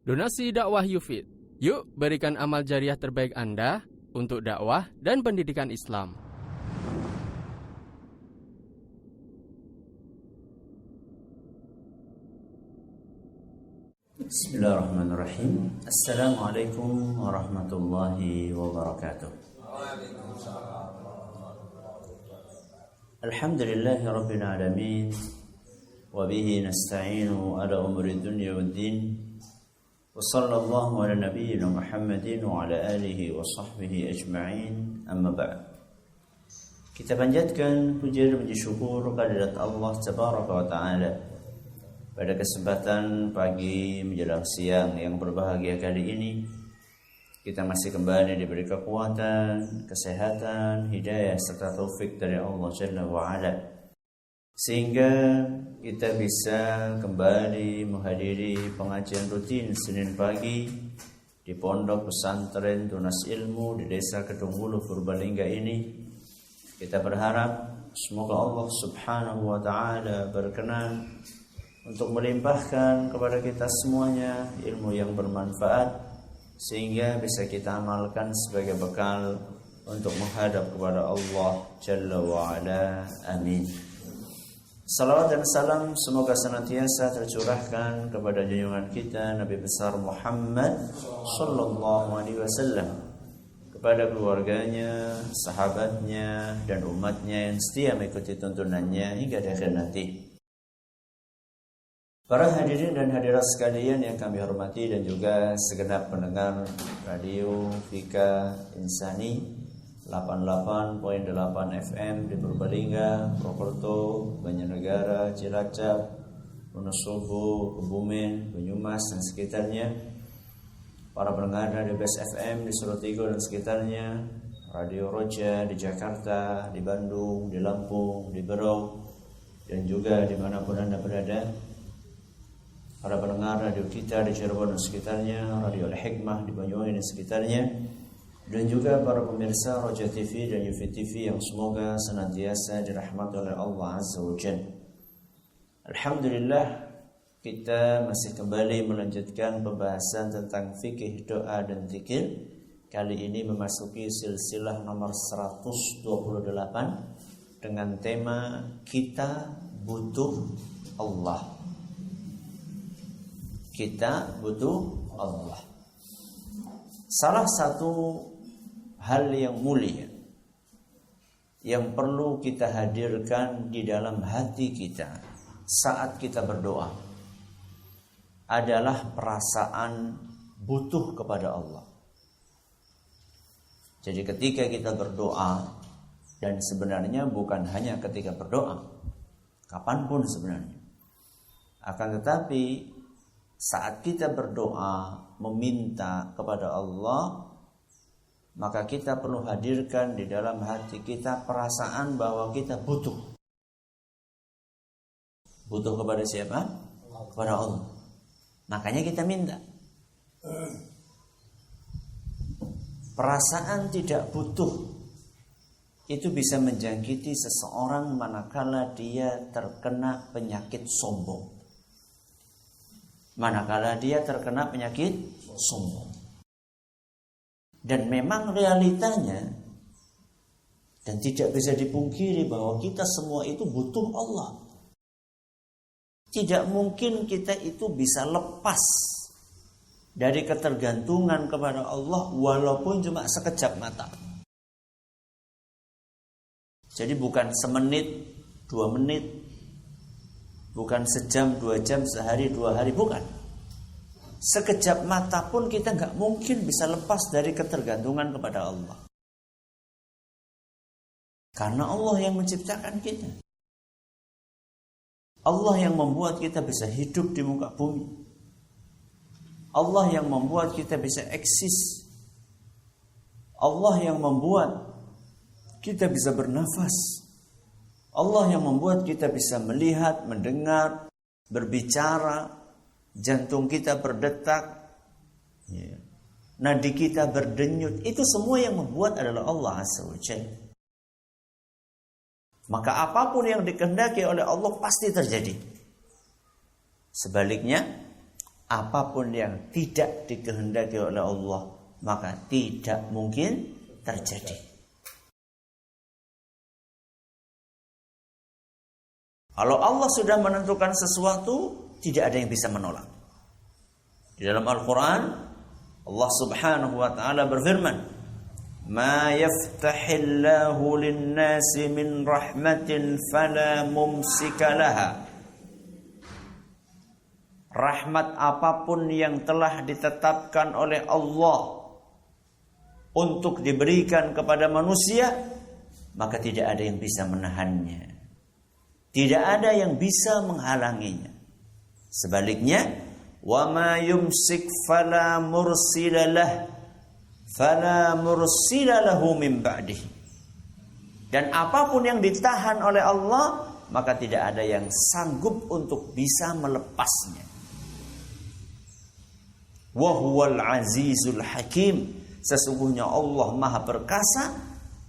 Donasi dakwah Yufid. Yuk berikan amal jariah terbaik Anda untuk dakwah dan pendidikan Islam. Bismillahirrahmanirrahim. Assalamualaikum warahmatullahi wabarakatuh. Alhamdulillahi rabbil alamin. Wabihi nasta'inu ala umuri dunya waddin. Wa sallallahu ala nabiyyina Muhammadin wa ala alihi wa sahbihi ajma'in. Amma ba'd. Kita panjatkan puja dan puji syukur kehadirat Allah Tabaraka wa Ta'ala pada kesempatan pagi menjelang siang yang berbahagia kali ini. Kita masih kembali diberi kekuatan, kesehatan, hidayah serta taufik dari Allah Jalla wa'ala, sehingga kita bisa kembali menghadiri pengajian rutin Senin pagi di Pondok Pesantren Tunas Ilmu di Desa Kedungulu Purbalingga ini. Kita berharap semoga Allah Subhanahu wa Ta'ala berkenan untuk melimpahkan kepada kita semuanya ilmu yang bermanfaat, sehingga bisa kita amalkan sebagai bekal untuk menghadap kepada Allah Jalla wa'ala. Amin. Salawat dan salam semoga senantiasa tercurahkan kepada junjungan kita Nabi besar Muhammad sallallahu alaihi wasallam, kepada keluarganya, sahabatnya, dan umatnya yang setia mengikuti tuntunannya hingga di akhir nanti. Para hadirin dan hadirat sekalian yang kami hormati dan juga segenap pendengar Radio Fika Insani 88.8 FM di Purbalingga, Purwokerto, Banjarnegara, Cilacap, Wonosobo, Kebumen, Banyumas dan sekitarnya. Para pendengar Radio Best FM di Solotigo dan sekitarnya, Radio Roja di Jakarta, di Bandung, di Lampung, di Berau, dan juga dimanapun Anda berada. Para pendengar radio kita di Cirebon dan sekitarnya, Radio Al-Hikmah di Banyuwangi dan sekitarnya, dan juga para pemirsa Roja TV dan Yufid TV yang semoga senantiasa dirahmati oleh Allah Azza wa Jalla. Alhamdulillah, kita masih kembali melanjutkan pembahasan tentang fikih doa dan zikir. Kali ini memasuki silsilah nomor 128 dengan tema Kita Butuh Allah. Kita butuh Allah. Salah satu hal yang mulia yang perlu kita hadirkan di dalam hati kita saat kita berdoa adalah perasaan butuh kepada Allah. Jadi ketika kita berdoa, dan sebenarnya bukan hanya ketika berdoa, kapanpun sebenarnya, akan tetapi saat kita berdoa meminta kepada Allah, maka kita perlu hadirkan di dalam hati kita perasaan bahwa kita butuh. Butuh kepada siapa? Kepada Allah. Makanya kita minta. Perasaan tidak butuh itu bisa menjangkiti seseorang manakala dia terkena penyakit sombong. Manakala dia terkena penyakit sombong. Dan memang realitanya, dan tidak bisa dipungkiri bahwa kita semua itu butuh Allah. Tidak mungkin kita itu bisa lepas dari ketergantungan kepada Allah walaupun cuma sekejap mata. Jadi bukan semenit, 2 menit, bukan sejam, 2 jam, sehari, 2 hari, bukan. Sekejap mata pun kita gak mungkin bisa lepas dari ketergantungan kepada Allah. Karena Allah yang menciptakan kita. Allah yang membuat kita bisa hidup di muka bumi. Allah yang membuat kita bisa eksis. Allah yang membuat kita bisa bernafas. Allah yang membuat kita bisa melihat, mendengar, berbicara, jantung kita berdetak, nadi kita berdenyut. Itu semua yang membuat adalah Allah Azza wa Jalla. Maka apapun yang dikehendaki oleh Allah pasti terjadi. Sebaliknya, apapun yang tidak dikehendaki oleh Allah, maka tidak mungkin terjadi. Kalau Allah sudah menentukan sesuatu, tidak ada yang bisa menolak. Di dalam Al-Quran, Allah Subhanahu wa ta'ala berfirman, "Ma yaftahillahu lin-nasi min rahmatin fala mumsika laha." Rahmat apapun yang telah ditetapkan oleh Allah untuk diberikan kepada manusia, maka tidak ada yang bisa menahannya. Tidak ada yang bisa menghalanginya. Sebaliknya, wa ma yumsik fala mursilalah fala mursilalahu min ba'dihi. Dan apapun yang ditahan oleh Allah, maka tidak ada yang sanggup untuk bisa melepasnya. Wa huwal azizul hakim. Sesungguhnya Allah Maha Perkasa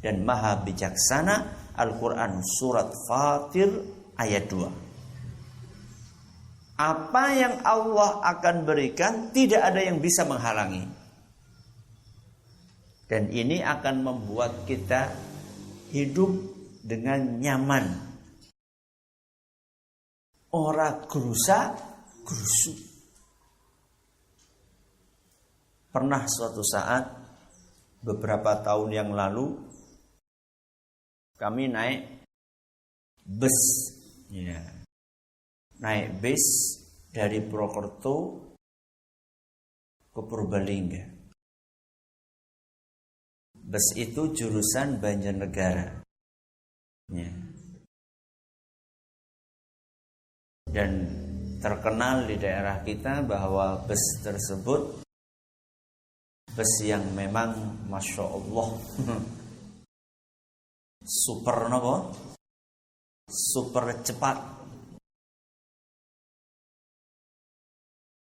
dan Maha Bijaksana. Al-Quran Surat Fatir ayat 2. Apa yang Allah akan berikan, tidak ada yang bisa menghalangi. Dan ini akan membuat kita hidup dengan nyaman. Ora gerusa gerusu. Pernah suatu saat, beberapa tahun yang lalu, kami naik bus. Ya. Naik bis dari Purwokerto ke Purbalingga. Bus itu jurusan Banjarnegara. Ya. Dan terkenal di daerah kita bahwa bus tersebut bus yang memang Masya Allah super nopo, super cepat,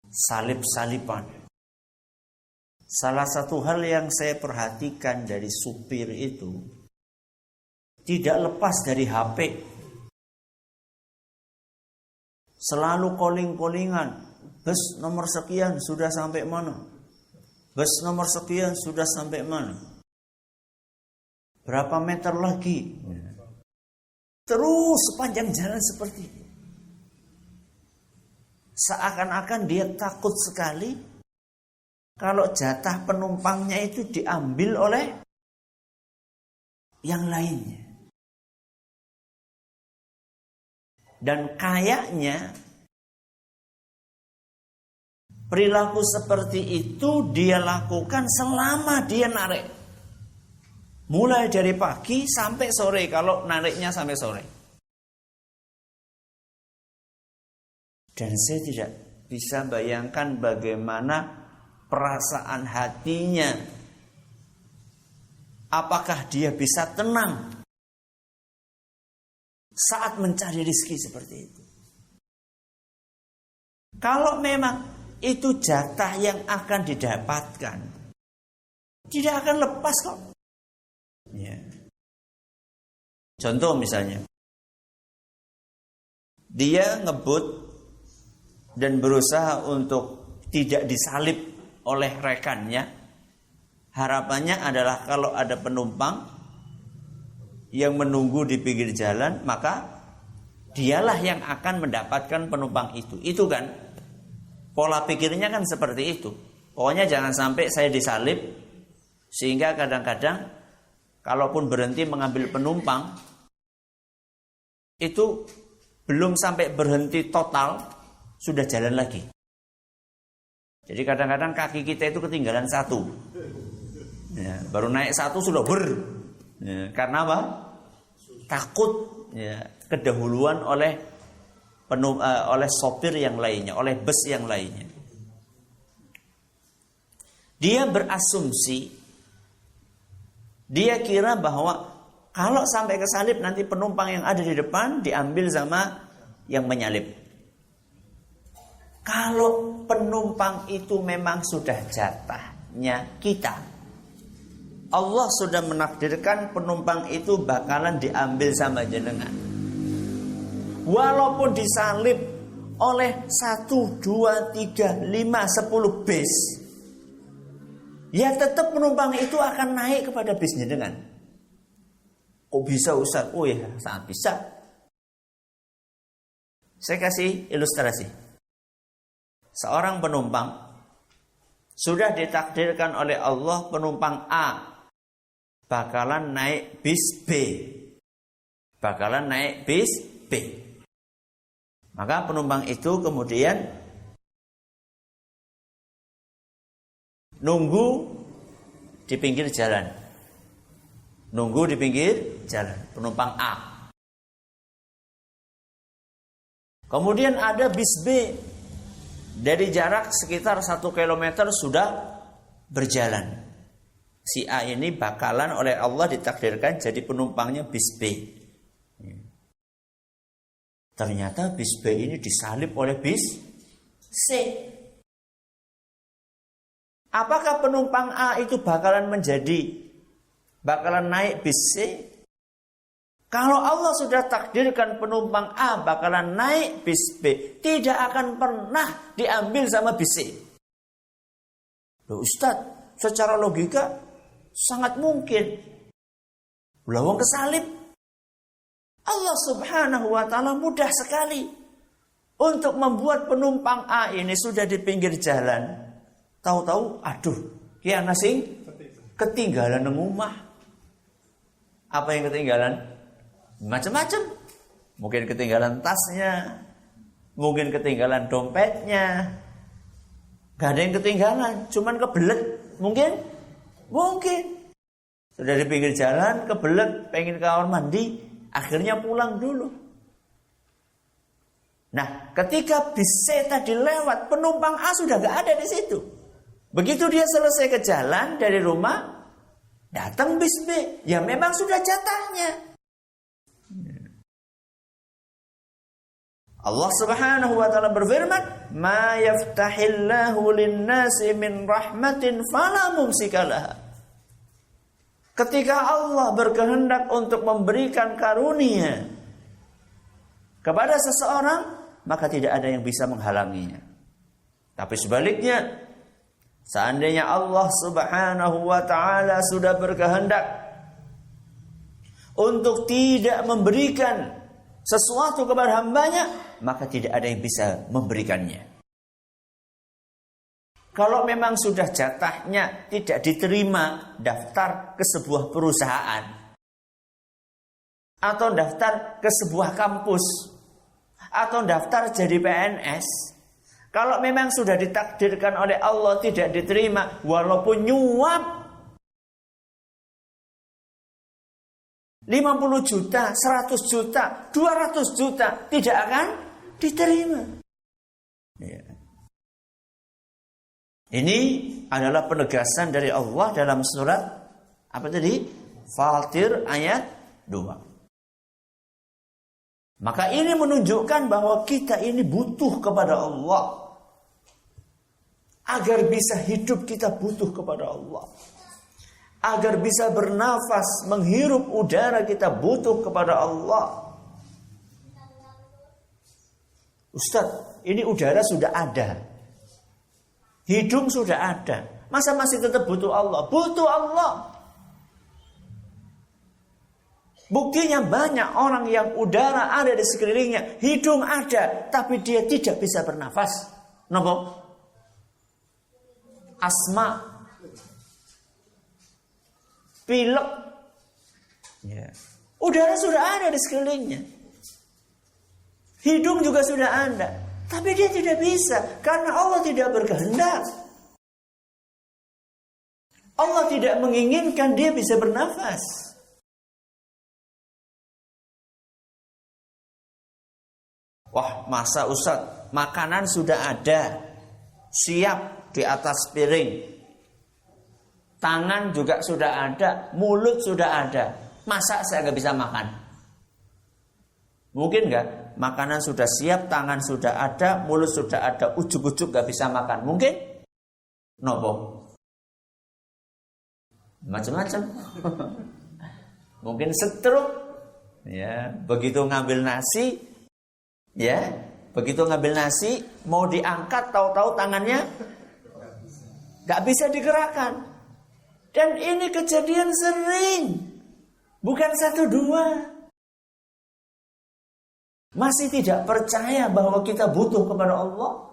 salip-salipan. Salah satu hal yang saya perhatikan dari supir itu, tidak lepas dari HP. Selalu calling-callingan. Bus nomor sekian sudah sampai mana? Bus nomor sekian sudah sampai mana? Berapa meter lagi? Terus sepanjang jalan seperti itu. Seakan-akan dia takut sekali kalau jatah penumpangnya itu diambil oleh yang lainnya. Dan kayaknya perilaku seperti itu dia lakukan selama dia narik. Mulai dari pagi sampai sore, kalau nariknya sampai sore. Dan saya tidak bisa bayangkan bagaimana perasaan hatinya. Apakah dia bisa tenang saat mencari rezeki seperti itu? Kalau memang itu jatah yang akan didapatkan, tidak akan lepas kok. Ya. Contoh misalnya, dia ngebut dan berusaha untuk tidak disalip oleh rekannya. Harapannya adalah kalau ada penumpang yang menunggu di pinggir jalan, maka dialah yang akan mendapatkan penumpang itu. Itu kan pola pikirnya kan seperti itu. Pokoknya jangan sampai saya disalip, sehingga kadang-kadang kalaupun berhenti mengambil penumpang, itu belum sampai berhenti total, sudah jalan lagi. Jadi kadang-kadang kaki kita itu ketinggalan satu. Ya, baru naik satu sudah ya, karena apa? Takut ya, kedahuluan oleh sopir yang lainnya, oleh bus yang lainnya. Dia berasumsi, dia kira bahwa kalau sampai kesalip nanti penumpang yang ada di depan diambil sama yang menyalip. Kalau penumpang itu memang sudah jatahnya kita, Allah sudah menakdirkan penumpang itu bakalan diambil sama jenengan. Walaupun disalip oleh 1, 2, 3, 5, 10 bis, ya tetap penumpang itu akan naik kepada bisnya dengan. Kok bisa Ustaz? Oh ya, sangat bisa. Saya kasih ilustrasi. Seorang penumpang sudah ditakdirkan oleh Allah, penumpang A bakalan naik bis B. Bakalan naik bis B. Maka penumpang itu kemudian nunggu di pinggir jalan. Nunggu di pinggir jalan, penumpang A. Kemudian ada bis B. Dari jarak sekitar 1 kilometer sudah berjalan. Si A ini bakalan oleh Allah ditakdirkan jadi penumpangnya bis B. Ternyata bis B ini disalip oleh bis C. Apakah penumpang A itu bakalan naik bis C? Kalau Allah sudah takdirkan penumpang A bakalan naik bis B, tidak akan pernah diambil sama bis C. Loh Ustaz, secara logika sangat mungkin. Lawang kesalip. Allah subhanahu wa ta'ala mudah sekali untuk membuat penumpang A ini sudah di pinggir jalan. Tahu-tahu, aduh, kiana sing ketinggalan nang omah. Apa yang ketinggalan? Macam-macam. Mungkin ketinggalan tasnya, mungkin ketinggalan dompetnya. Gak ada yang ketinggalan, cuman kebelet. Mungkin sudah di pinggir jalan, kebelet, pengen ke kamar mandi, akhirnya pulang dulu. Nah, ketika bis C tadi lewat, penumpang A sudah gak ada di situ. Begitu dia selesai ke jalan dari rumah, datang bis B, ya memang sudah jatahnya. Allah subhanahu wa ta'ala berfirman, "Ma yaftahillahu lin-nasi min rahmatin fala mumsikalaha." Ketika Allah berkehendak untuk memberikan karunia kepada seseorang, maka tidak ada yang bisa menghalanginya. Tapi sebaliknya, seandainya Allah subhanahu wa ta'ala sudah berkehendak untuk tidak memberikan sesuatu kepada hambanya, maka tidak ada yang bisa memberikannya. Kalau memang sudah jatahnya tidak diterima, daftar ke sebuah perusahaan atau daftar ke sebuah kampus atau daftar jadi PNS, kalau memang sudah ditakdirkan oleh Allah tidak diterima, walaupun nyuap 50 juta, 100 juta, 200 juta, tidak akan diterima. Ya. Ini adalah penegasan dari Allah dalam surat apa tadi? Fatir ayat 2. Maka ini menunjukkan bahwa kita ini butuh kepada Allah. Agar bisa hidup kita butuh kepada Allah. Agar bisa bernafas, menghirup udara kita butuh kepada Allah. Ustaz, ini udara sudah ada. Hidung sudah ada. Masa masih tetap butuh Allah? Butuh Allah. Buktinya banyak orang yang udara ada di sekelilingnya. Hidung ada, tapi dia tidak bisa bernafas. Kenapa? Asma. Pilek, ya. Udara sudah ada di sekelilingnya. Hidung juga sudah ada, tapi dia tidak bisa karena Allah tidak berkehendak. Allah tidak menginginkan dia bisa bernafas. Wah, masa Ustaz, makanan sudah ada, siap di atas piring. Tangan juga sudah ada, mulut sudah ada. Masa saya nggak bisa makan? Mungkin nggak? Makanan sudah siap, tangan sudah ada, mulut sudah ada, ujuk-ujuk nggak bisa makan. Mungkin? Nopo? Macam-macam. Mungkin stroke. Ya, begitu ngambil nasi, ya Begitu ngambil nasi, mau diangkat, tahu-tahu tangannya gak bisa digerakkan. Dan ini kejadian sering, bukan 1-2. Masih tidak percaya bahwa kita butuh kepada Allah?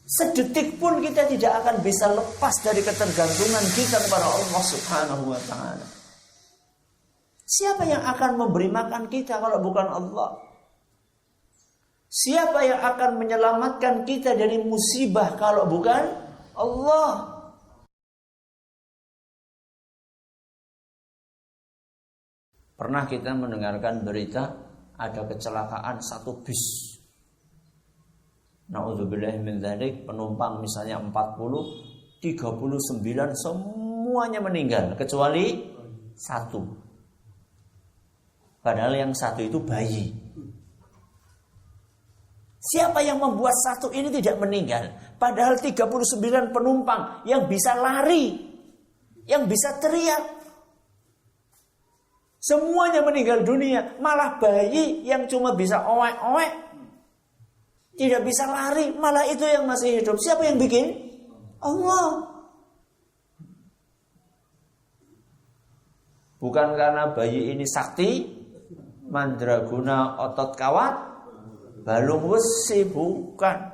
Sedetik pun kita tidak akan bisa lepas dari ketergantungan kita kepada Allah Subhanahu wa ta'ala. Siapa yang akan memberi makan kita kalau bukan Allah? Siapa yang akan menyelamatkan kita dari musibah kalau bukan Allah? Pernah kita mendengarkan berita ada kecelakaan satu bis. Na'udzubillah min dzalik, penumpang misalnya 40, 39 semuanya meninggal kecuali 1. Padahal yang 1 itu bayi. Siapa yang membuat 1 ini tidak meninggal? Padahal 39 penumpang yang bisa lari, yang bisa teriak, semuanya meninggal dunia. Malah bayi yang cuma bisa oek-oek, tidak bisa lari, malah itu yang masih hidup. Siapa yang bikin? Allah. Bukan karena bayi ini sakti, mandraguna otot kawat, balung besi, bukan.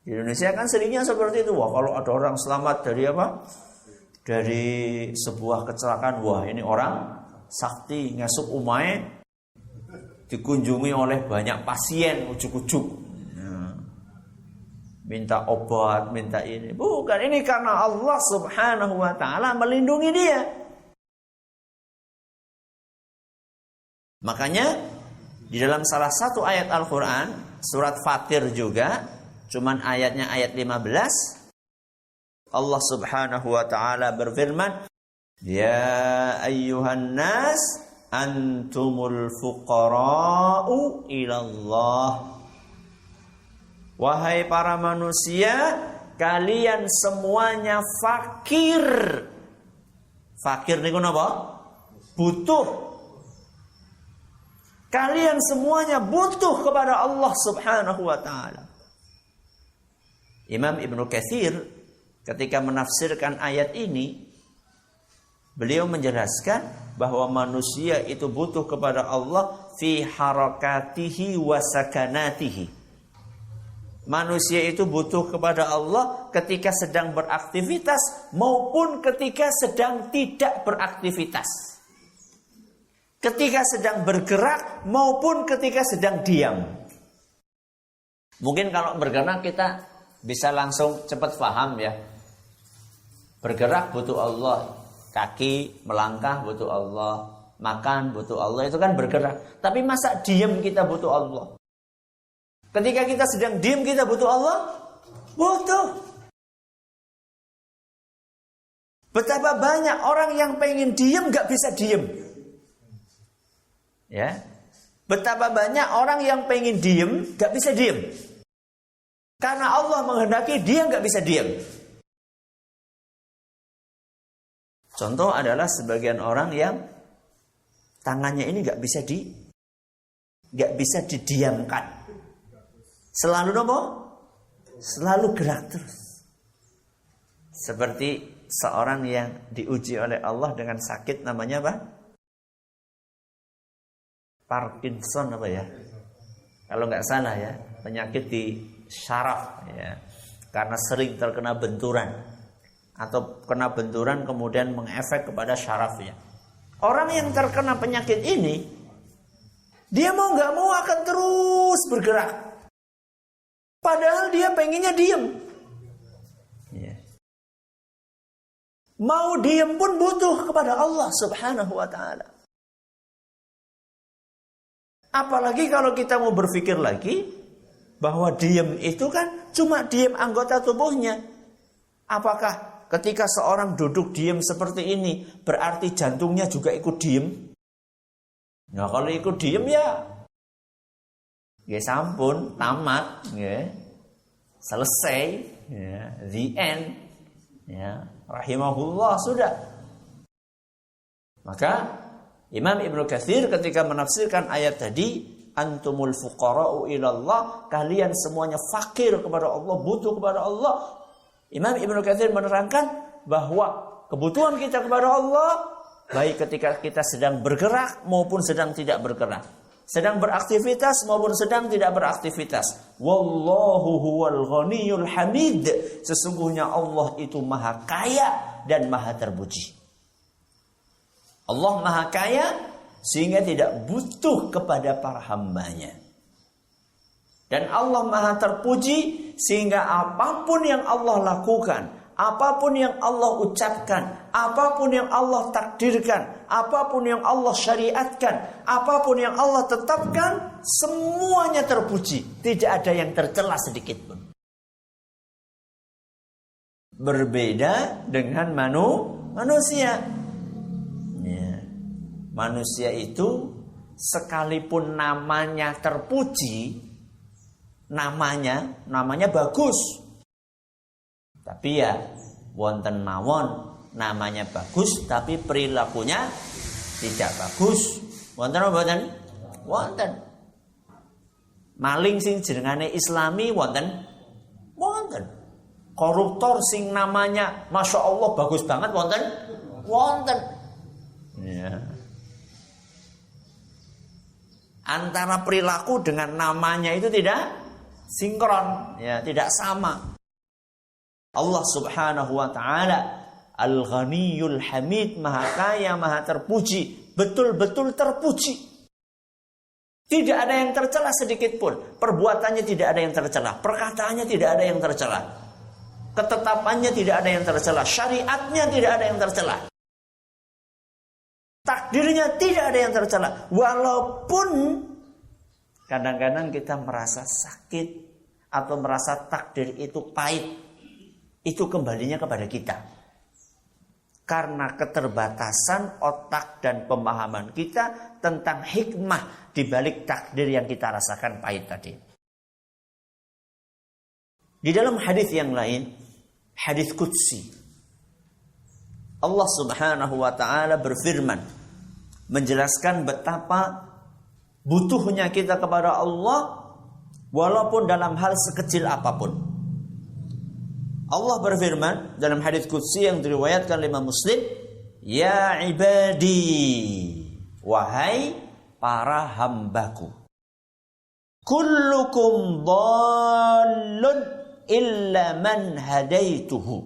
Di Indonesia kan seringnya seperti itu. Wah, kalau ada orang selamat dari apa? Dari sebuah kecelakaan, wah ini orang sakti, ngasuk umai, dikunjungi oleh banyak pasien, ujuk-ujuk minta obat, minta ini. Bukan, ini karena Allah Subhanahu wa ta'ala melindungi dia. Makanya di dalam salah satu ayat Al-Quran, surat Fatir juga, cuman ayatnya ayat 15, Allah Subhanahu wa ta'ala berfirman, ya ayyuhan nas antumul fuqara'u ilallah. Wahai para manusia, kalian semuanya fakir. Fakir niku napa? Butuh. Kalian semuanya butuh kepada Allah Subhanahu wa ta'ala. Imam Ibnu Katsir ketika menafsirkan ayat ini, beliau menjelaskan bahwa manusia itu butuh kepada Allah fi harakatihi wa sakanatihi. Manusia itu butuh kepada Allah ketika sedang beraktivitas maupun ketika sedang tidak beraktivitas. Ketika sedang bergerak maupun ketika sedang diam. Mungkin kalau bergerak kita bisa langsung cepat paham ya. Bergerak butuh Allah. Kaki melangkah butuh Allah, makan butuh Allah, itu kan bergerak. Tapi masa diam kita butuh Allah? Ketika kita sedang diam kita butuh Allah? Butuh. Betapa banyak orang yang pengen diam gak bisa diam. Ya. Betapa banyak orang yang pengen diam gak bisa diam. Karena Allah menghendaki dia gak bisa diam. Contoh adalah sebagian orang yang tangannya ini gak bisa didiamkan. Selalu apa? Selalu gerak terus. Seperti seorang yang diuji oleh Allah dengan sakit namanya apa? Parkinson apa ya? Kalau nggak salah ya, penyakit di syaraf ya. Karena sering terkena benturan. Atau kena benturan kemudian mengefek kepada syarafnya. Orang yang terkena penyakit ini, dia mau gak mau akan terus bergerak. Padahal dia pengennya diem. Mau diem pun butuh kepada Allah Subhanahu wa ta'ala. Apalagi kalau kita mau berpikir lagi, bahwa diem itu kan cuma diem anggota tubuhnya. Apakah ketika seorang duduk diam seperti ini, berarti jantungnya juga ikut diam? Nah kalau ikut diam ya sampun, tamat, selesai, the end, rahimahullah, sudah. Maka Imam Ibnu Katsir ketika menafsirkan ayat tadi, antumul fuqara'u ilallah, kalian semuanya fakir kepada Allah, butuh kepada Allah. Imam Ibnu Katsir menerangkan bahwa kebutuhan kita kepada Allah baik ketika kita sedang bergerak maupun sedang tidak bergerak, sedang beraktivitas maupun sedang tidak beraktivitas. Wallahu huwal ghaniyul hamid. Sesungguhnya Allah itu maha kaya dan maha terpuji. Allah maha kaya sehingga tidak butuh kepada para hambanya. Dan Allah maha terpuji sehingga apapun yang Allah lakukan, apapun yang Allah ucapkan, apapun yang Allah takdirkan, apapun yang Allah syariatkan, apapun yang Allah tetapkan, semuanya terpuji. Tidak ada yang tercela sedikit pun. Berbeda dengan manusia. Ya. Manusia itu sekalipun namanya terpuji, namanya bagus. Tapi ya wonten mawon namanya bagus tapi perilakunya tidak bagus. Wonten apa mboten? Wonten. Maling sing jenengane Islami wonten? Wonten. Koruptor sing namanya Masya Allah bagus banget wonten? Wonten. Ya. Antara perilaku dengan namanya itu tidak sinkron, ya, tidak sama. Allah Subhanahu wa taala Al-Ghaniyul Hamid, maha kaya, maha terpuji, betul-betul terpuji. Tidak ada yang tercela sedikit pun. Perbuatannya tidak ada yang tercela, perkataannya tidak ada yang tercela, ketetapannya tidak ada yang tercela, syariatnya tidak ada yang tercela, takdirnya tidak ada yang tercela. Walaupun kadang-kadang kita merasa sakit atau merasa takdir itu pahit, itu kembalinya kepada kita. Karena keterbatasan otak dan pemahaman kita tentang hikmah di balik takdir yang kita rasakan pahit tadi. Di dalam hadis yang lain, hadis qudsi, Allah Subhanahu wa taala berfirman menjelaskan betapa butuhnya kita kepada Allah walaupun dalam hal sekecil apapun. Allah berfirman dalam hadis qudsi yang diriwayatkan oleh Imam Muslim, ya ibadi, wahai para hambaku, kullukum dhallun illa man hadaituhu.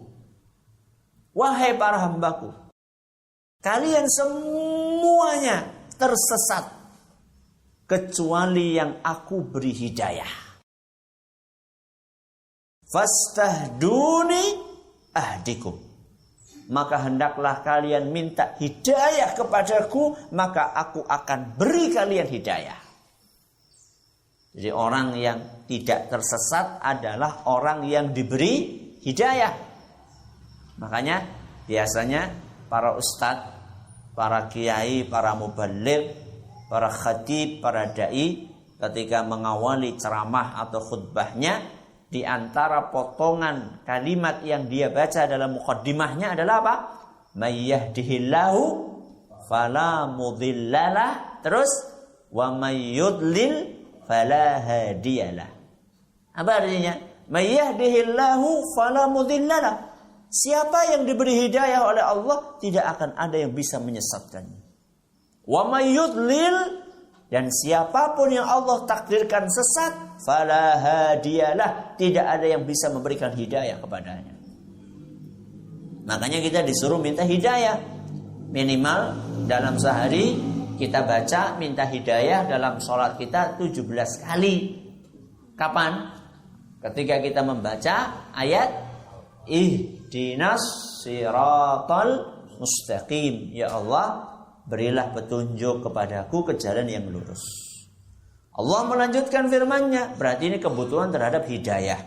Wahai para hambaku, kalian semuanya tersesat kecuali yang aku beri hidayah. Fastahduni ahdikum, maka hendaklah kalian minta hidayah kepadaku, maka aku akan beri kalian hidayah. Jadi orang yang tidak tersesat adalah orang yang diberi hidayah. Makanya biasanya para ustadz, para kiai, para mubaligh, para khatib, para dai ketika mengawali ceramah atau khutbahnya, di antara potongan kalimat yang dia baca dalam muqaddimahnya adalah apa? May yahdihillahu fala mudhillalah, terus wa may yudlil fala hadiyalah. Apa artinya? May yahdihillahu fala mudhillalah. Siapa yang diberi hidayah oleh Allah, tidak akan ada yang bisa menyesatkannya. Wa may yudlil, dan siapapun yang Allah takdirkan sesat, fala hadiyalah, tidak ada yang bisa memberikan hidayah kepadanya. Makanya kita disuruh minta hidayah. Minimal dalam sehari kita baca minta hidayah dalam sholat kita 17 kali. Kapan? Ketika kita membaca ayat ihdinas siratal mustaqim, ya Allah, berilah petunjuk kepadaku ke jalan yang lurus. Allah melanjutkan firman-Nya, berarti ini kebutuhan terhadap hidayah.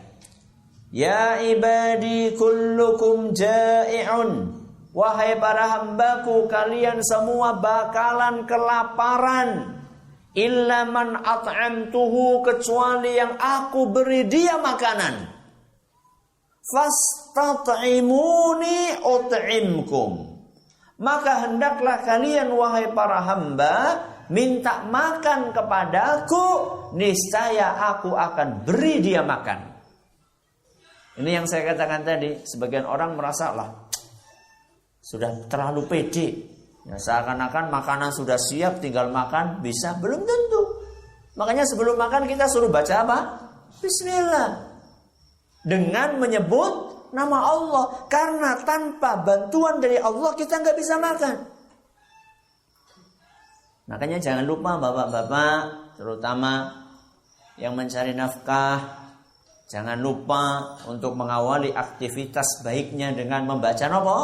Ya ibadi kullukum ja'i'un, wahai para hambaku, kalian semua bakalan kelaparan. Illa man at'amtuhu, kecuali yang aku beri dia makanan. Fastat'imuni ut'imkum, maka hendaklah kalian wahai para hamba minta makan kepadaku, niscaya aku akan beri dia makan. Ini yang saya katakan tadi, sebagian orang merasa lah sudah terlalu pede. Ya, seakan-akan makanan sudah siap, tinggal makan bisa, belum tentu. Makanya sebelum makan kita suruh baca apa? Bismillah. Dengan menyebut nama Allah. Karena tanpa bantuan dari Allah kita nggak bisa makan. Makanya jangan lupa bapak-bapak, terutama yang mencari nafkah, jangan lupa untuk mengawali aktivitas baiknya dengan membaca apa?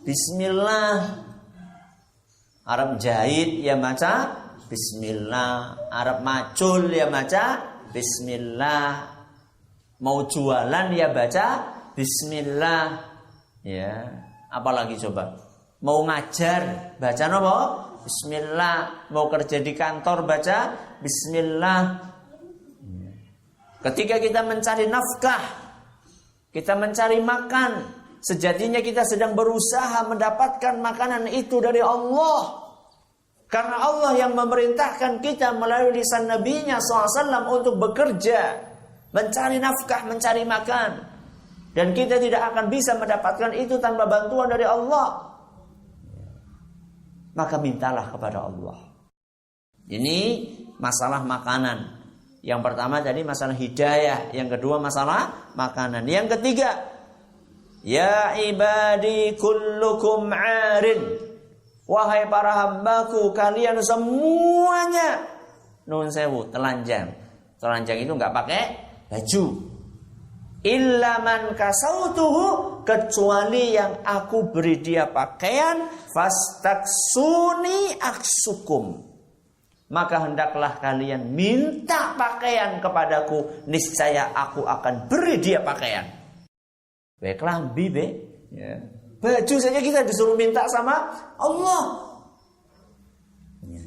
Bismillah. Arab jahit ya baca Bismillah. Arab macul ya baca Bismillah. Mau jualan ya baca Bismillah. Ya, apalagi coba? Mau ngajar baca apa? Bismillah. Mau kerja di kantor baca Bismillah. Ketika kita mencari nafkah, kita mencari makan, sejatinya kita sedang berusaha mendapatkan makanan itu dari Allah. Karena Allah yang memerintahkan kita melalui lisan Nabi-Nya SAW untuk bekerja, mencari nafkah, mencari makan. Dan kita tidak akan bisa mendapatkan itu tanpa bantuan dari Allah. Maka mintalah kepada Allah. Ini masalah makanan. Yang pertama tadi masalah hidayah, yang kedua masalah makanan. Yang ketiga, ya ibadi kullukum 'arin. Wahai para hambaku, kalian semuanya nun sewu, telanjang. Telanjang itu enggak pakai baju. Illa man kasautuhu, kecuali yang aku beri dia pakaian, fastaksuni aksukum. Maka hendaklah kalian minta pakaian kepadaku, niscaya aku akan beri dia pakaian. Baiklah, bibe. Ya. Baju saja kita disuruh minta sama Allah. Ya.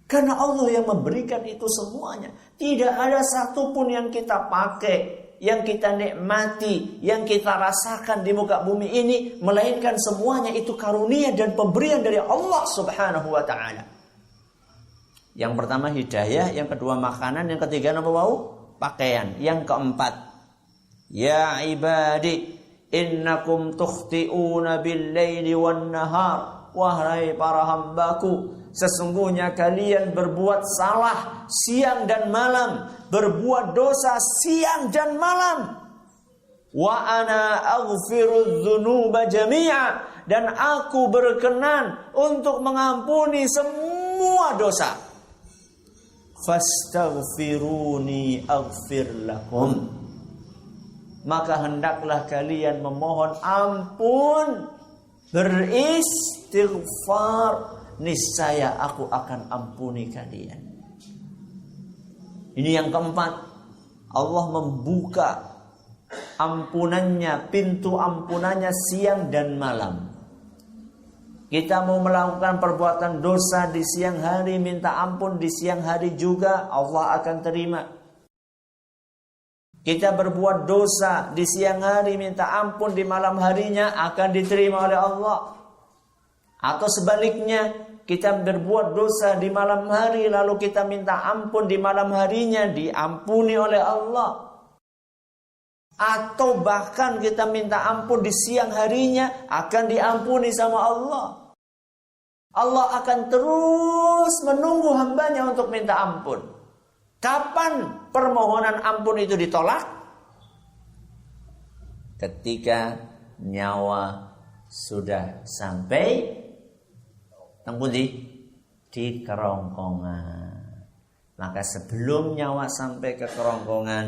Karena Allah yang memberikan itu semuanya. Tidak ada satupun yang kita pakai, yang kita nikmati, yang kita rasakan di muka bumi ini, melainkan semuanya itu karunia dan pemberian dari Allah Subhanahu wa ta'ala. Yang pertama hidayah, yang kedua makanan, yang ketiga apa bau? Pakaian. Yang keempat, ya ibadi innakum tukhti'una bil-laili wan-nahar. Wahai para hambaku, sesungguhnya kalian berbuat salah siang dan malam, berbuat dosa siang dan malam. Wa ana aghfirudz dzunuba jami'a, dan aku berkenan untuk mengampuni semua dosa. Fastaghfiruni aghfir lakum. Maka hendaklah kalian memohon ampun, beristighfar, niscaya aku akan ampuni kalian. Ini yang keempat, Allah membuka ampunannya, pintu ampunannya siang dan malam. Kita mau melakukan perbuatan dosa di siang hari, minta ampun di siang hari juga, Allah akan terima. Kita berbuat dosa di siang hari, minta ampun di malam harinya, akan diterima oleh Allah. Atau sebaliknya, kita berbuat dosa di malam hari, lalu kita minta ampun di malam harinya, diampuni oleh Allah. Atau bahkan kita minta ampun di siang harinya, akan diampuni sama Allah. Allah akan terus menunggu hambanya untuk minta ampun. Kapan permohonan ampun itu ditolak? Ketika nyawa sudah sampai di kerongkongan. Maka sebelum nyawa sampai ke kerongkongan,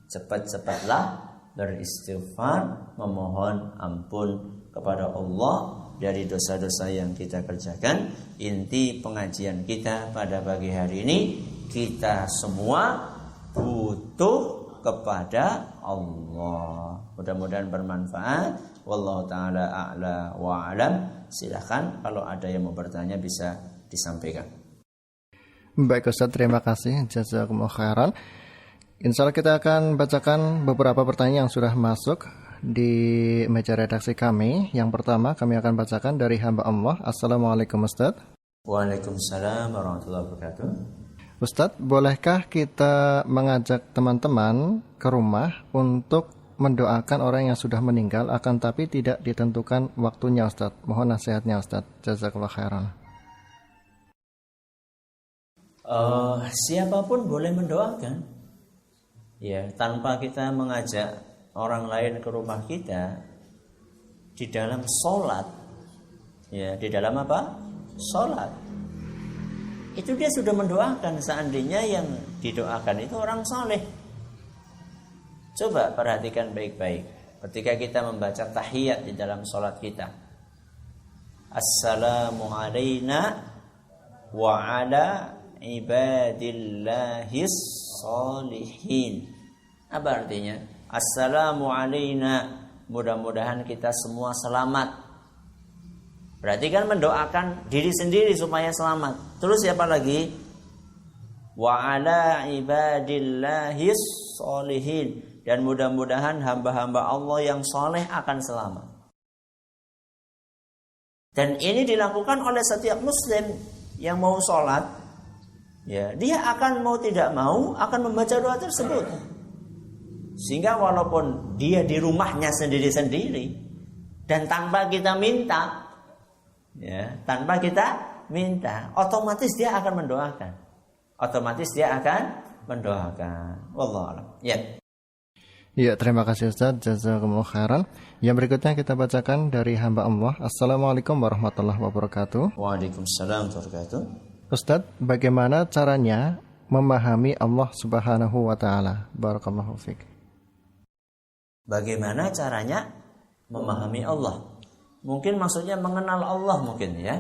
cepat-cepatlah beristighfar, memohon ampun kepada Allah dari dosa-dosa yang kita kerjakan. Inti pengajian kita pada pagi hari ini, kita semua butuh kepada Allah. Mudah-mudahan bermanfaat. Wallahu ta'ala a'la wa a'lam. Silakan kalau ada yang mau bertanya bisa disampaikan. Baik Ustaz, terima kasih. Jazakumullah khairan. Insya Allah kita akan bacakan beberapa pertanyaan yang sudah masuk di meja redaksi kami. Yang pertama kami akan bacakan dari hamba Allah. Assalamualaikum Ustaz. Waalaikumsalam warahmatullahi wabarakatuh. Ustaz, bolehkah kita mengajak teman-teman ke rumah untuk mendoakan orang yang sudah meninggal akan tapi tidak ditentukan waktunya Ustaz? Mohon nasihatnya Ustaz. Jazakallahu khairan. Siapapun boleh mendoakan, ya, tanpa kita mengajak orang lain ke rumah kita di dalam sholat, ya, di dalam apa? Sholat. Itu dia sudah mendoakan, seandainya yang didoakan itu orang soleh. Coba perhatikan baik-baik ketika kita membaca tahiyat di dalam sholat kita. Assalamu alayna wa ala ibadillahis sholihin. Apa artinya? Assalamu alayna, mudah-mudahan kita semua selamat. Berarti kan mendoakan diri sendiri supaya selamat. Terus siapa lagi? Wa ala ibadillahis sholihin, dan mudah-mudahan hamba-hamba Allah yang soleh akan selamat. Dan ini dilakukan oleh setiap muslim yang mau sholat. Ya, dia akan mau tidak mau akan membaca doa tersebut. Sehingga walaupun dia di rumahnya sendiri-sendiri dan tanpa kita minta, ya, tanpa kita minta, otomatis dia akan mendoakan. Otomatis dia akan mendoakan. Wallahu a'lam. Ya. Ya, terima kasih Ustaz. Jazakumullah khairan. Yang berikutnya kita bacakan dari hamba Allah. Assalamualaikum warahmatullahi wabarakatuh. Waalaikumsalam warahmatullahi wabarakatuh. Ustaz, bagaimana caranya memahami Allah Subhanahu wa taala? Barakallahu fiik. Bagaimana caranya memahami Allah? Mungkin maksudnya mengenal Allah mungkin, ya.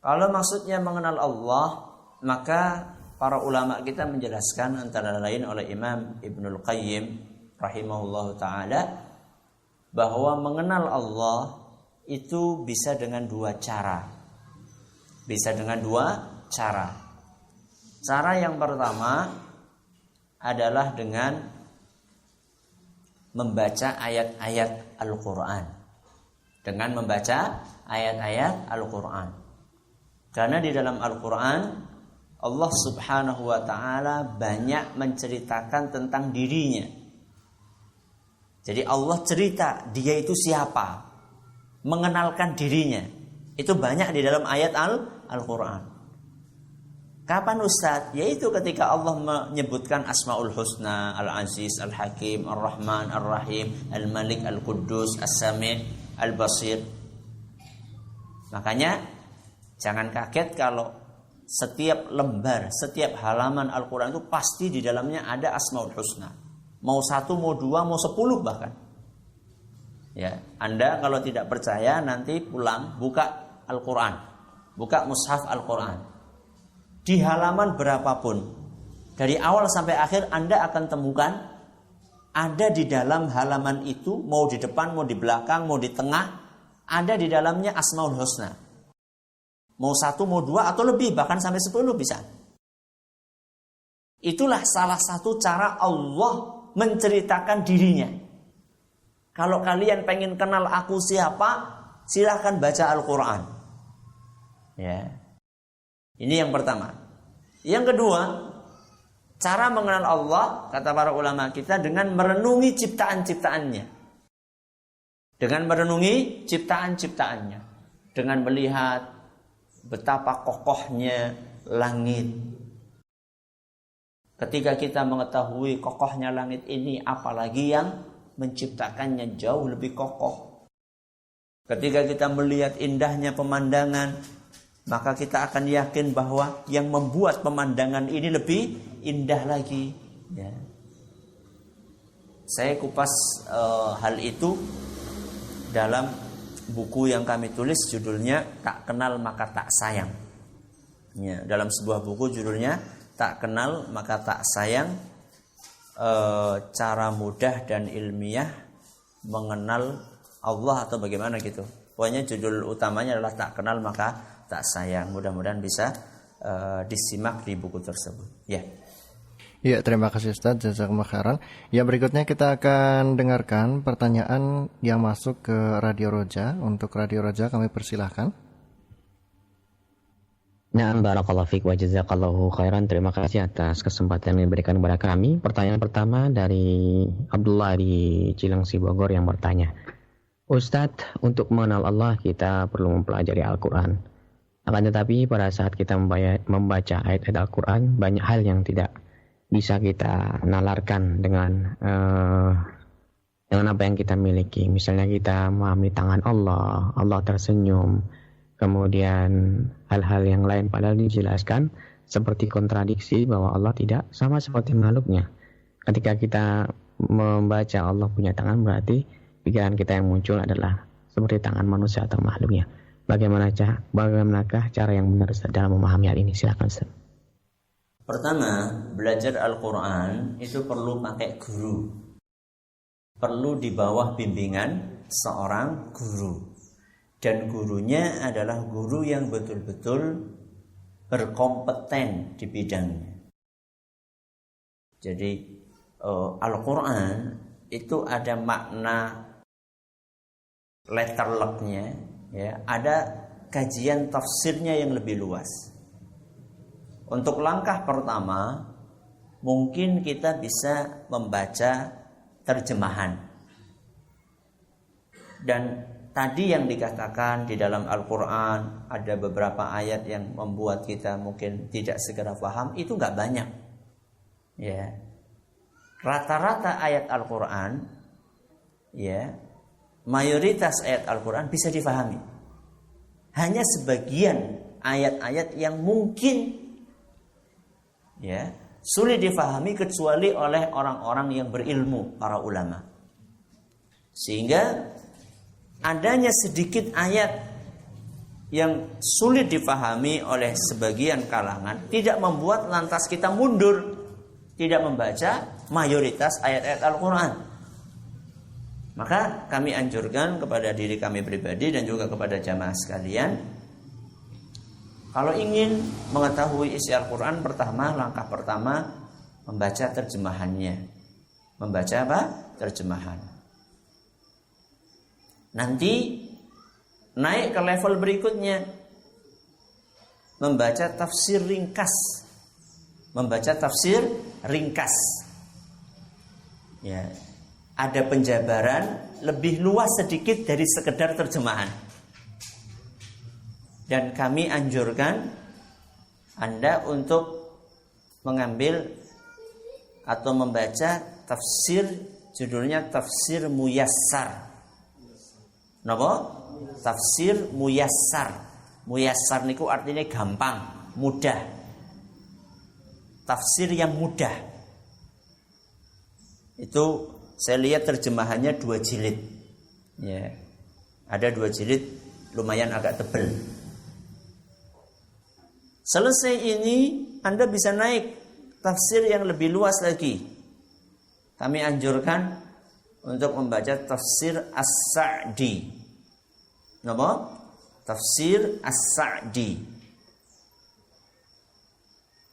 Kalau maksudnya mengenal Allah, maka para ulama kita menjelaskan antara lain oleh Imam Ibnul Qayyim rahimahullahu taala bahwa mengenal Allah itu bisa dengan dua cara. Bisa dengan dua cara. Cara yang pertama adalah dengan membaca ayat-ayat Al-Quran. Dengan membaca ayat-ayat Al-Quran. Karena di dalam Al-Quran Allah subhanahu wa ta'ala banyak menceritakan tentang dirinya. Jadi Allah cerita dia itu siapa, mengenalkan dirinya. Itu banyak di dalam ayat Al-Quran. Kapan Ustaz? Yaitu ketika Allah menyebutkan Asmaul Husna, Al-Aziz, Al-Hakim, Ar-Rahman, Ar-Rahim, Al-Malik, Al-Quddus, As-Sami', Al-Basir. Makanya jangan kaget kalau setiap lembar, setiap halaman Al-Quran itu pasti di dalamnya ada Asmaul Husna. Mau 1, mau 2, mau 10 bahkan. Ya, Anda kalau tidak percaya nanti pulang buka Al-Quran, buka mushaf Al-Quran. Di halaman berapapun, dari awal sampai akhir Anda akan temukan ada di dalam halaman itu, mau di depan, mau di belakang, mau di tengah, ada di dalamnya Asmaul Husna. Mau 1, mau 2 atau lebih, bahkan sampai 10 bisa. Itulah salah satu cara Allah menceritakan dirinya. Kalau kalian pengen kenal aku siapa, silahkan baca Al-Quran. Ya. Ini yang pertama. Yang kedua, cara mengenal Allah, kata para ulama kita, dengan merenungi ciptaan-ciptaannya. Dengan merenungi ciptaan-ciptaannya. Dengan melihat betapa kokohnya langit. Ketika kita mengetahui kokohnya langit ini, apalagi yang menciptakannya jauh lebih kokoh. Ketika kita melihat indahnya pemandangan, maka kita akan yakin bahwa yang membuat pemandangan ini lebih indah lagi. Ya. Saya kupas hal itu dalam buku yang kami tulis, judulnya Tak Kenal Maka Tak Sayang. Ya, dalam sebuah buku judulnya Tak Kenal Maka Tak Sayang, cara mudah dan ilmiah mengenal Allah atau bagaimana gitu. Pokoknya judul utamanya adalah Tak Kenal Maka Tak Sayang. Mudah-mudahan bisa disimak di buku tersebut. Ya. Ya, terima kasih Ustaz, jazakumullah khairan. Ya, berikutnya kita akan dengarkan pertanyaan yang masuk ke Radio Roja. Untuk Radio Roja kami persilahkan. Na'am, barakallahu fiik wa jazakallahu khairan. Terima kasih atas kesempatan yang diberikan kepada kami. Pertanyaan pertama dari Abdullah di Cilengsi Bogor yang bertanya, Ustadz, untuk mengenal Allah kita perlu mempelajari Al-Quran. Akan tetapi pada saat kita membaca ayat-ayat Al-Quran, banyak hal yang tidak bisa kita nalarkan dengan apa yang kita miliki. Misalnya kita memahami tangan Allah, Allah tersenyum, kemudian hal-hal yang lain padahal dijelaskan seperti kontradiksi bahwa Allah tidak sama seperti makhluknya. Ketika kita membaca Allah punya tangan, berarti pikiran kita yang muncul adalah seperti tangan manusia atau makhluknya. Bagaimanakah cara yang benar dalam memahami hal ini? Silakan Ustaz. Pertama, belajar Al-Quran itu perlu pakai guru. Perlu di bawah bimbingan seorang guru. Dan gurunya adalah guru yang betul-betul berkompeten di bidangnya. Jadi Al-Quran itu ada makna letterleknya, ya, ada kajian tafsirnya yang lebih luas. Untuk langkah pertama, mungkin kita bisa membaca terjemahan. Dan tadi yang dikatakan di dalam Al-Quran, ada beberapa ayat yang membuat kita mungkin tidak segera paham, itu nggak banyak. Ya, rata-rata ayat Al-Quran, ya, mayoritas ayat Al-Quran bisa difahami. Hanya sebagian ayat-ayat yang mungkin, ya, sulit difahami kecuali oleh orang-orang yang berilmu, para ulama. Sehingga adanya sedikit ayat yang sulit difahami oleh sebagian kalangan tidak membuat lantas kita mundur, tidak membaca mayoritas ayat-ayat Al-Quran. Maka kami anjurkan kepada diri kami pribadi dan juga kepada jamaah sekalian, kalau ingin mengetahui isi Al-Quran, langkah pertama membaca terjemahannya. Membaca apa? Terjemahan. Nanti naik ke level berikutnya, membaca tafsir ringkas. Membaca tafsir ringkas. Ya, ada penjabaran lebih luas sedikit dari sekedar terjemahan. Dan kami anjurkan Anda untuk mengambil atau membaca tafsir, judulnya Tafsir Muyassar. Napa? Tafsir Muyassar. Muyassar niku artinya gampang, mudah. Tafsir yang mudah. Itu saya lihat terjemahannya 2 jilid. Ya. Ada 2 jilid, lumayan agak tebal. Selesai ini Anda bisa naik tafsir yang lebih luas lagi. Kami anjurkan untuk membaca tafsir As-Sa'di. Nama? Tafsir As-Sa'di.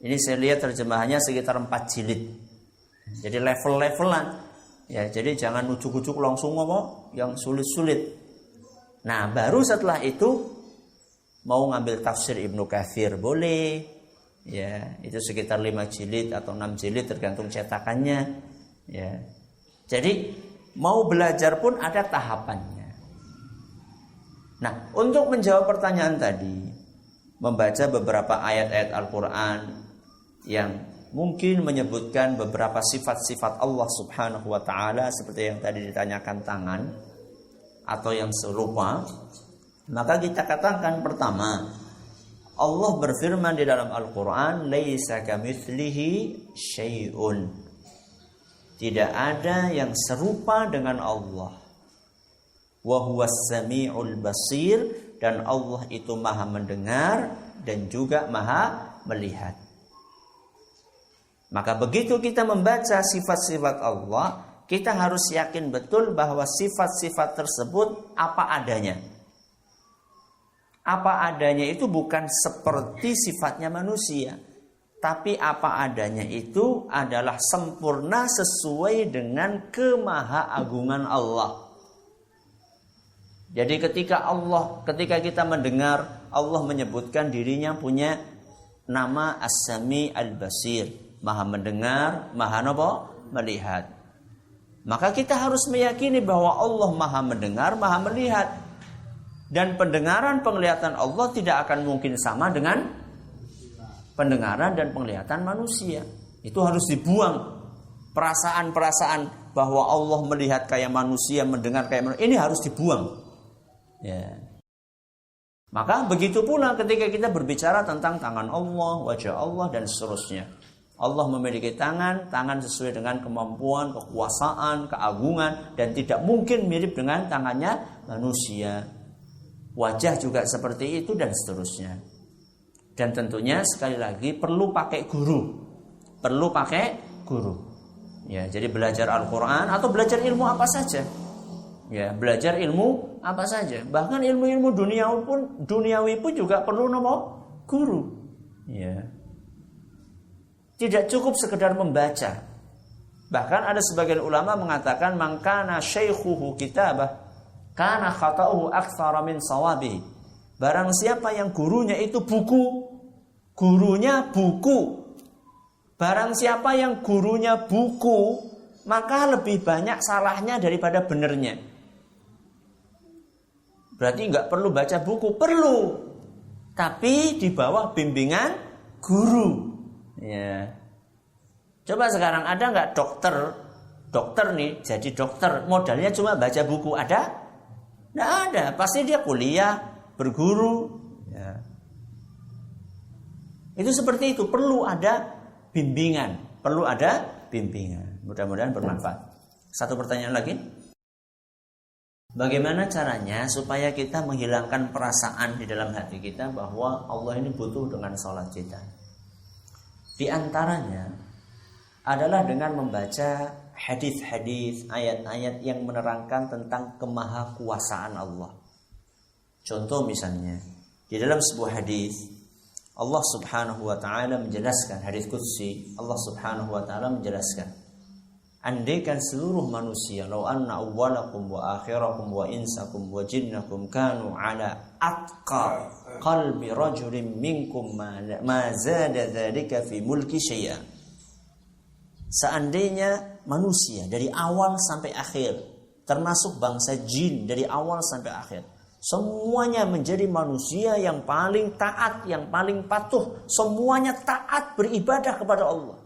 Ini saya lihat terjemahannya sekitar 4 jilid. Jadi level-levelan. Ya, jadi jangan ujuk-ujuk langsung ngomong yang sulit-sulit. Nah, baru setelah itu mau ngambil tafsir Ibnu Katsir boleh, ya, itu sekitar 5 jilid atau 6 jilid tergantung cetakannya, ya. Jadi mau belajar pun ada tahapannya. Nah, untuk menjawab pertanyaan tadi, membaca beberapa ayat-ayat Al-Quran yang mungkin menyebutkan beberapa sifat-sifat Allah Subhanahu wa Ta'ala, seperti yang tadi ditanyakan tangan atau yang serupa, maka kita katakan pertama, Allah berfirman di dalam Al-Quran, laisa kamitslihi syai'un. Tidak ada yang serupa dengan Allah. Wa huwas sami'ul basir, dan Allah itu maha mendengar dan juga maha melihat. Maka begitu kita membaca sifat-sifat Allah, kita harus yakin betul bahwa sifat-sifat tersebut apa adanya. Apa adanya itu bukan seperti sifatnya manusia. Tapi apa adanya itu adalah sempurna sesuai dengan kemahaagungan Allah. Jadi ketika kita mendengar Allah menyebutkan dirinya punya nama As-Sami Al-Basir, Maha mendengar, Maha melihat. Maka kita harus meyakini bahwa Allah Maha mendengar, Maha melihat. Dan pendengaran penglihatan Allah tidak akan mungkin sama dengan pendengaran dan penglihatan manusia. Itu harus dibuang. Perasaan-perasaan bahwa Allah melihat kayak manusia, mendengar kayak manusia, ini harus dibuang. Ya. Maka begitu pula ketika kita berbicara tentang tangan Allah, wajah Allah, dan seterusnya. Allah memiliki tangan sesuai dengan kemampuan, kekuasaan, keagungan, dan tidak mungkin mirip dengan tangannya manusia. Wajah juga seperti itu, dan seterusnya. Dan tentunya sekali lagi perlu pakai guru. Ya, jadi belajar Al-Qur'an atau belajar ilmu apa saja. Ya, belajar ilmu apa saja. Bahkan ilmu-ilmu duniawi pun juga perlu guru. Ya. Tidak cukup sekedar membaca. Bahkan ada sebagian ulama mengatakan man kana syaikhuhu kitabah kana khata'uhu aktsara min sawabihi. Barang siapa yang gurunya itu buku. Barang siapa yang gurunya buku, maka lebih banyak salahnya daripada benernya. Berarti nggak perlu baca buku, perlu. Tapi di bawah bimbingan guru. Ya. Coba sekarang ada nggak dokter nih jadi dokter modalnya cuma baca buku, ada? Nggak ada. Pasti dia kuliah, berguru. Ya. Itu seperti itu, perlu ada bimbingan. Mudah-mudahan bermanfaat. Satu pertanyaan lagi. Bagaimana caranya supaya kita menghilangkan perasaan di dalam hati kita bahwa Allah ini butuh dengan sholat kita? Di antaranya adalah dengan membaca hadis-hadis, ayat-ayat yang menerangkan tentang kemahakuasaan Allah. Contoh misalnya, di dalam sebuah hadis Allah Subhanahu wa taala menjelaskan, hadis qudsi, Allah Subhanahu wa taala menjelaskan, andaikan seluruh manusia, law anna awwalakum wa akhirakum wa insakum wa jinnakum kanu ala atqa qalbi rajulin minkum ma zada dzalika fi mulki syai'a. Seandainya manusia dari awal sampai akhir, termasuk bangsa jin dari awal sampai akhir, semuanya menjadi manusia yang paling taat, yang paling patuh. Semuanya taat beribadah kepada Allah.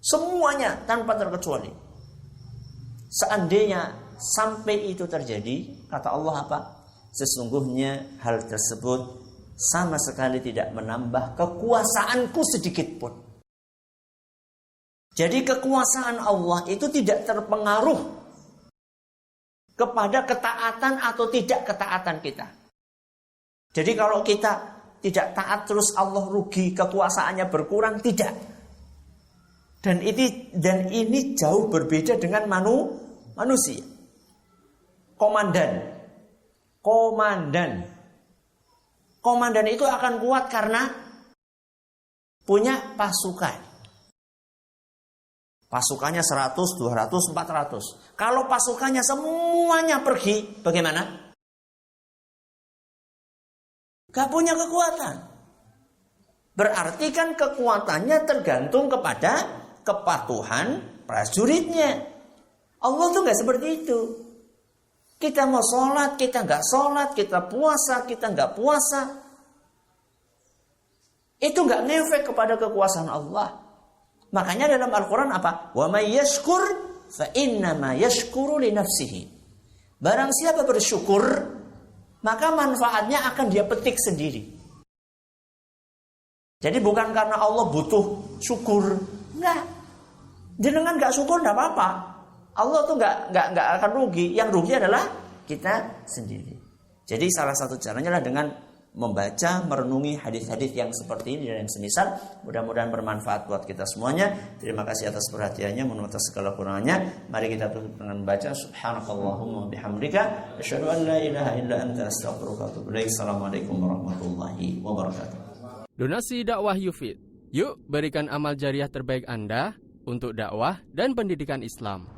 Semuanya tanpa terkecuali. Seandainya sampai itu terjadi, kata Allah apa? Sesungguhnya hal tersebut sama sekali tidak menambah kekuasaanku sedikit pun. Jadi kekuasaan Allah itu tidak terpengaruh kepada ketaatan atau tidak ketaatan kita. Jadi kalau kita tidak taat terus Allah rugi, kekuasaannya berkurang, tidak. Dan ini jauh berbeda dengan manusia. Komandan itu akan kuat karena punya pasukan. Pasukannya 100, 200, 400. Kalau pasukannya semuanya pergi, bagaimana? Gak punya kekuatan. Berarti kan kekuatannya tergantung kepada kepatuhan prajuritnya. Allah tuh gak seperti itu. Kita mau sholat, kita gak sholat. Kita puasa, kita gak puasa. Itu gak ngefek kepada kekuasaan Allah. Makanya dalam Al-Quran apa? Wa may yashkur fa innama yashkuru li nafsihi. Barang siapa bersyukur, maka manfaatnya akan dia petik sendiri. Jadi bukan karena Allah butuh syukur, enggak. Jenengan enggak syukur enggak apa-apa. Allah tuh enggak akan rugi. Yang rugi adalah kita sendiri. Jadi salah satu caranya adalah dengan membaca, merenungi hadis-hadis yang seperti ini dan yang semisal. Mudah-mudahan bermanfaat buat kita semuanya. Terima kasih atas perhatiannya, mohon atas segala kurangannya. Mari kita tutup dengan membaca subhanakallahumma bihamdika asyhadu an la ilaha illa anta astaghfiruka wa atubu ilaik. Assalamualaikum warahmatullahi wabarakatuh. Donasi dakwah Yufid Yuk berikan amal jariah terbaik Anda untuk dakwah dan pendidikan Islam.